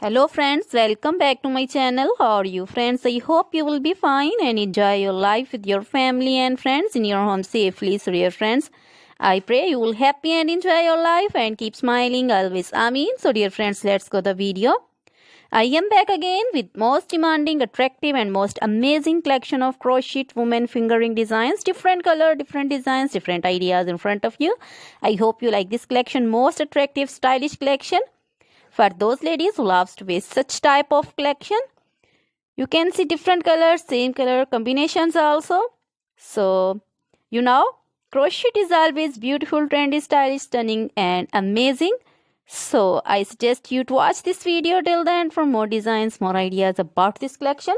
Hello friends, welcome back to my channel. How are you friends? I hope you will be fine and enjoy your life with your family and friends in your home safely. So dear friends, I pray you will happy and enjoy your life and keep smiling always. Amen. So dear friends, let's go the video. I am back again with most demanding, attractive and most amazing collection of crochet women fingering designs. Different color, different designs, different ideas in front of you. I hope you like this collection, most attractive, stylish collection. For those ladies who loves to wear such type of collection, you can see different colors, same color combinations also. So, crochet is always beautiful, trendy, stylish, stunning and amazing. So, I suggest you to watch this video till the end for more designs, more ideas about this collection.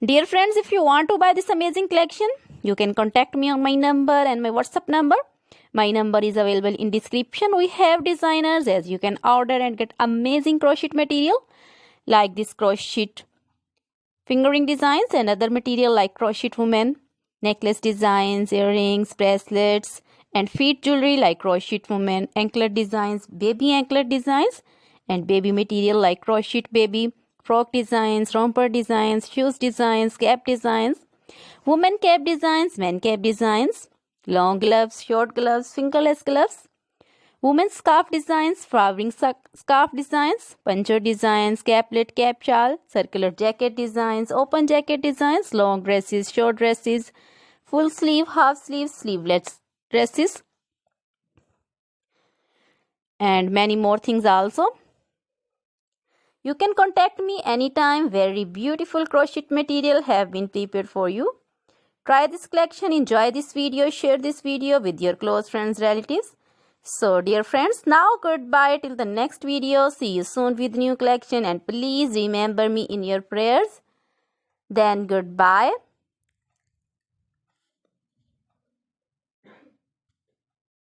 Dear friends, if you want to buy this amazing collection, you can contact me on my number and my WhatsApp number. My number is available in description. We have designers as you can order and get amazing crochet material like this crochet fingering designs and other material like crochet women, necklace designs, earrings, bracelets and feet jewelry like crochet women, anklet designs, baby anklet designs and baby material like crochet baby, frock designs, romper designs, shoes designs, cap designs, women cap designs, men cap designs, long gloves, short gloves, fingerless gloves, women's scarf designs, flowering scarf designs, puncher designs, caplet, cap shawl, circular jacket designs, open jacket designs, long dresses, short dresses, full sleeve, half sleeve, sleeveless dresses, and many more things also. You can contact me anytime. Very beautiful crochet material have been prepared for you. Try this collection, enjoy this video, share this video with your close friends, relatives. So dear friends, now goodbye till the next video. See you soon with new collection and please remember me in your prayers. Then goodbye.